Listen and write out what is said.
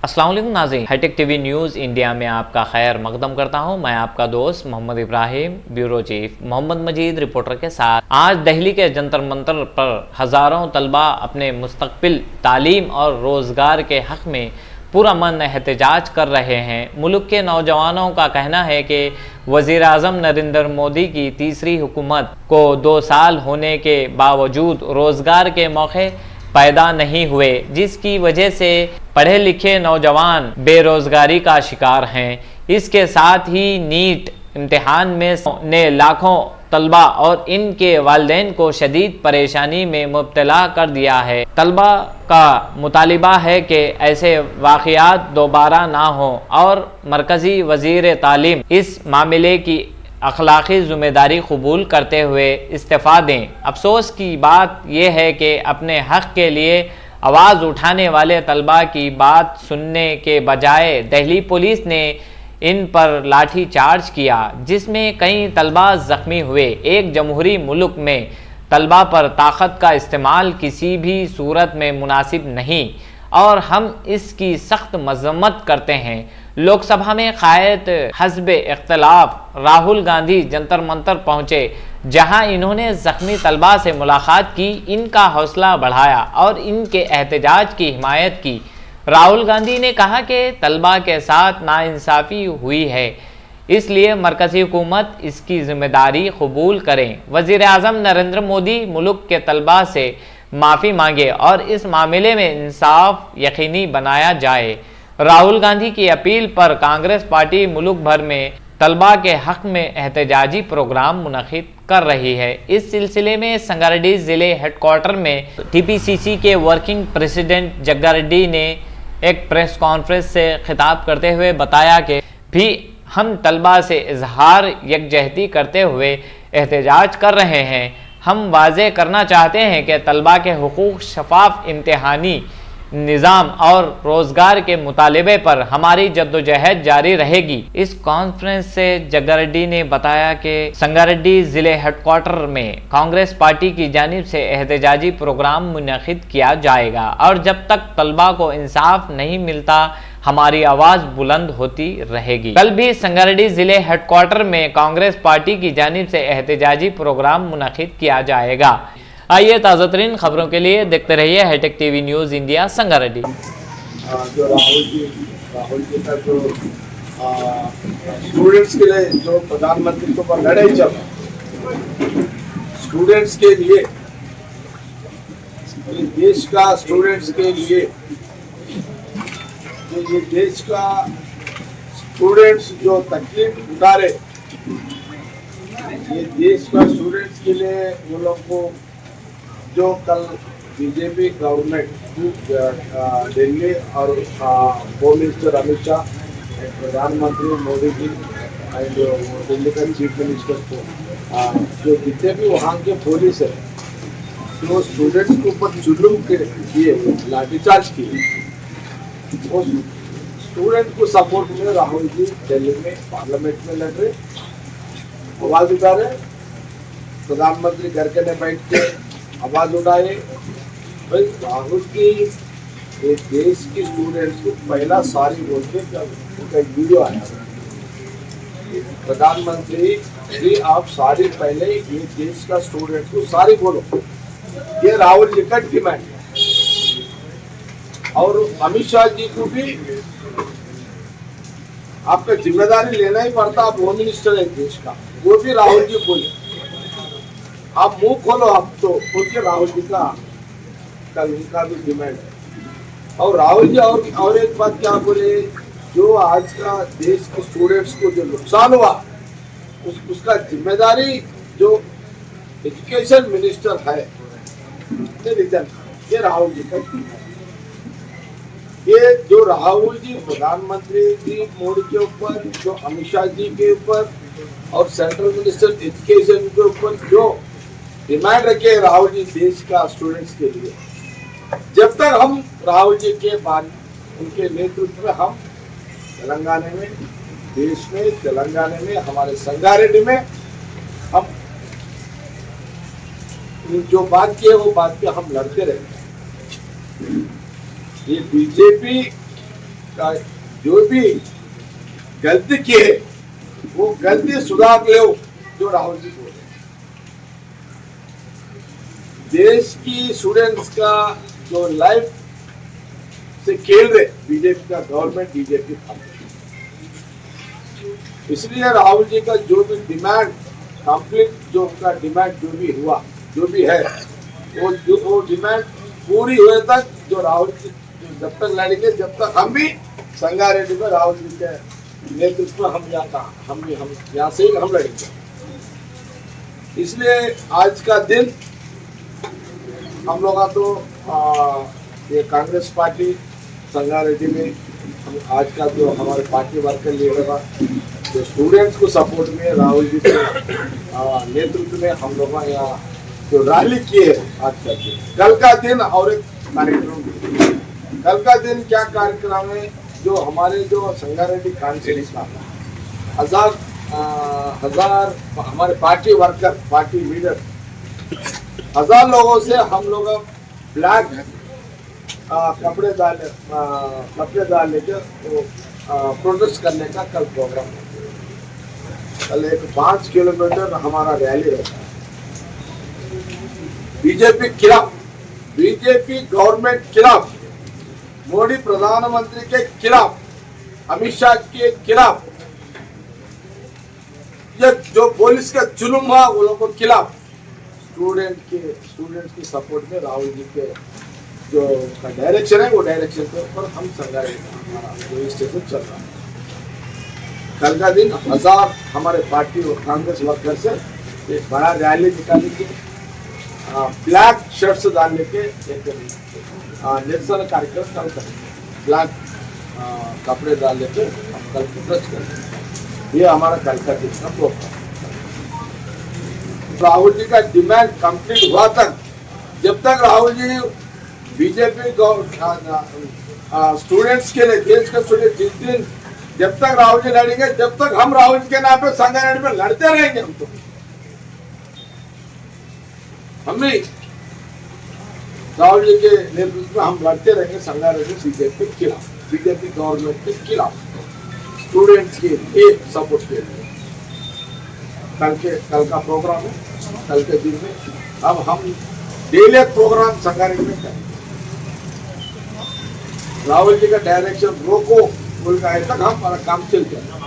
अस्सलाम वालेकुम नाज़रीन, हाईटेक टीवी न्यूज़ इंडिया में आपका खैर मकदम करता हूं। मैं आपका दोस्त मोहम्मद इब्राहिम, ब्यूरो चीफ मोहम्मद मजीद रिपोर्टर के साथ। आज दिल्ली के जंतर मंतर पर हज़ारों तलबा अपने मुस्तकबिल तालीम और रोज़गार के हक़ में पुरअमन एहतजाज कर रहे हैं। मुल्क के नौजवानों का कहना है कि वज़ीर आज़म नरेंद्र मोदी की तीसरी हुकूमत को 2 साल होने के बावजूद रोज़गार के मौके पैदा नहीं हुए, जिसकी वजह से पढ़े लिखे नौजवान बेरोज़गारी का शिकार हैं। इसके साथ ही नीट इम्तिहान में ने लाखों तलबा और इनके वालिदैन को शदीद परेशानी में मुब्तला कर दिया है। तलबा का मुतालिबा है कि ऐसे वाक़यात दोबारा ना हों और मरकज़ी वज़ीर तालीम इस मामले की अखलाक़ी ज़िम्मेदारी कबूल करते हुए इस्तीफ़ा दें। अफसोस की बात यह है कि अपने हक़ के लिए आवाज़ उठाने वाले तलबा की बात सुनने के बजाय दिल्ली पुलिस ने इन पर लाठी चार्ज किया, जिसमें कई तलबा ज़ख्मी हुए। एक जमहूरी मुल्क में तलबा पर ताकत का इस्तेमाल किसी भी सूरत में मुनासिब नहीं और हम इसकी सख्त मज़म्मत करते हैं। लोकसभा में कायद हज़्ब इख्तिलाफ राहुल गांधी जंतर मंतर पहुँचे, जहां इन्होंने ज़ख्मी तलबा से मुलाकात की, इनका हौसला बढ़ाया और इनके एहतजाज की हिमायत की। राहुल गांधी ने कहा कि तलबा के साथ नाइंसाफ़ी हुई है, इसलिए मरकज़ी हुकूमत इसकी ज़िम्मेदारी कबूल करें। वज़ीर आज़म नरेंद्र मोदी मुल्क के तलबा से माफ़ी मांगे और इस मामले में इंसाफ यकीनी बनाया जाए। राहुल गांधी की अपील पर कांग्रेस पार्टी मुल्क भर में तलबा के हक़ में एहतजाजी प्रोग्राम मुनक़िद कर रही है। इस सिलसिले में संगारेड्डी ज़िले हेडक्वार्टर में टीपीसीसी के वर्किंग प्रेसिडेंट जग्गारेड्डी ने एक प्रेस कॉन्फ्रेंस से खिताब करते हुए बताया कि भी हम तलबा से इजहार यकजहती करते हुए एहतजाज कर रहे हैं। हम वाज़े करना चाहते हैं कि तलबा के हुकूक़, शफाफ इम्तिहानी निज़ाम और रोज़गार के मुतालिबे पर हमारी जद्दोजहद जारी रहेगी। इस कॉन्फ्रेंस से जग्गारेड्डी ने बताया कि संगारेड्डी ज़िले हेडक्वार्टर में कांग्रेस पार्टी की जानिब से एहतजाजी प्रोग्राम मुनक़िद किया जाएगा और जब तक तलबा को इंसाफ नहीं मिलता हमारी आवाज़ बुलंद होती रहेगी। कल भी संगारेड्डी ज़िले हेडक्वार्टर में कांग्रेस पार्टी की जानिब से एहतजाजी प्रोग्राम मुनक़िद किया जाएगा। आइए ताज़ा तरीन खबरों के लिए देखते रहिए Hitech TV news India Sangareddy. जो राहुल जी का जो स्टूडेंट्स के लिए जो प्रधानमंत्री के ऊपर लड़ाई चल रहा, स्टूडेंट्स के लिए, ये देश का स्टूडेंट्स के लिए, जो ये देश का स्टूडेंट्स जो तकलीफ उठा रहे, ये देश का स्टूडेंट्स के लिए वो लोग को जो कल बीजेपी गवर्नमेंट दिल्ली और होम मिनिस्टर अमित शाह, प्रधानमंत्री मोदी जी एंड दिल्ली का चीफ मिनिस्टर को जो जितने भी वहाँ के पुलिस है जो स्टूडेंट्स के ऊपर जुल्म के किए, लाठीचार्ज किए, उस स्टूडेंट को सपोर्ट में राहुल जी दिल्ली में पार्लियामेंट में लड़ रहे, आवाज़ उठा रहे। प्रधानमंत्री घर के बैठ के आवाज़ उठाए। भाई राहुल की ये देश की स्टूडेंट्स को पहला सारी बोल के उनका एक वीडियो आया, प्रधानमंत्री जी आप सारी पहले ये देश का स्टूडेंट्स को सारी बोलो, ये राहुल जी का डिमांड है। और अमित शाह जी को भी आपका जिम्मेदारी लेना ही पड़ता, आप होम मिनिस्टर है देश का, वो भी राहुल जी बोले, आप मुंह खोलो, आप तो खुद के राहुल जी का कल उनका भी डिमांड है। और राहुल जी और एक बात क्या बोले, जो आज का देश के स्टूडेंट्स को जो नुकसान हुआ उसका जिम्मेदारी जो एजुकेशन मिनिस्टर है ये राहुल जी का। ये जो राहुल जी प्रधानमंत्री जी मोदी के ऊपर, जो अमित शाह जी के ऊपर और सेंट्रल मिनिस्टर एजुकेशन के ऊपर जो डिमांड रखे राहुल जी देश का स्टूडेंट्स के लिए, जब तक हम राहुल जी के बाद उनके नेतृत्व में हम तेलंगाना में, देश में, तेलंगाना में, हमारे संगारेड्डी में हम जो बात की है वो बात पे हम लड़ते रहेंगे। ये बीजेपी का जो भी गलती की है वो गलती सुधार ले जो राहुल जी बोले। देश की स्टूडेंट्स का जो लाइफ से खेल रहे बीजेपी का गवर्नमेंट, बीजेपी इसलिए राहुल जी का जो भी डिमांड कंप्लीट, जो उनका डिमांड जो भी हुआ, जो भी है वो डिमांड पूरी हुए तक जो राहुल जी जब तक लड़ेंगे, जब तक हम भी संगारेड्डी में राहुल जी के नेतृत्व में हम यहाँ से ही हम लड़ेंगे। इसलिए आज का दिन हम लोग तो ये कांग्रेस पार्टी संगारेड्डी में हम आज का जो हमारे पार्टी वर्कर लीडर का जो स्टूडेंट्स को सपोर्ट में राहुल जी के नेतृत्व में हम लोग यहाँ जो रैली किए आज का दिन। कल का दिन और एक कार्यक्रम, कल का दिन क्या कार्यक्रम है, जो हमारे जो संगारेड्डी कांग्रेस का हजार हमारे पार्टी वर्कर, पार्टी लीडर 1000 लोगों से हम लोग ब्लैक कपड़े डालने के प्रोटेस्ट करने का कल प्रोग्राम है। कल एक 5 किलोमीटर हमारा रैली रहता है बीजेपी खिलाफ, बीजेपी गवर्नमेंट खिलाफ, मोदी प्रधानमंत्री के खिलाफ, अमित शाह के खिलाफ, ये जो पुलिस का जुल्म हुआ वो लोगों के खिलाफ स्टूडेंट्स की सपोर्ट में राहुल जी के जो का डायरेक्शन है वो डायरेक्शन के ऊपर हम संगारेड्डी हमारा जो स्टेशन चल रहा है। कल का दिन 1000 हमारे पार्टी और कांग्रेस वर्कर से एक बड़ा रैली निकालेंगे, ब्लैक शर्ट्स डालने के एक निरसन कार्यक्रम कल करेंगे, ब्लैक कपड़े डालने के हम कल प्रोटेस्ट करेंगे। ये हमारा कल का दिन का प्रोग्राम। राहुल जी का डिमांड कंप्लीट हुआ तक, जब तक राहुल जी बीजेपी स्टूडेंट्स के लिए, देश के स्टूडेंट जिस दिन जब तक राहुल जी लड़ेंगे, जब तक हम राहुल जी के नाम पे संगारेड्डी में लड़ते रहेंगे। हम भी राहुल जी के नेतृत्व में हम लड़ते रहेंगे संगारेड्डी बीजेपी के खिलाफ, बीजेपी गवर्नमेंट के खिलाफ, स्टूडेंट्स के लिए सपोर्ट के लिए। कल का प्रोग्राम है, कल के दिन में अब हम डेली प्रोग्राम संगारेड्डी में करेंगे। राहुल जी का डायरेक्शन रोको बोल का है तक हमारा काम चल जाए।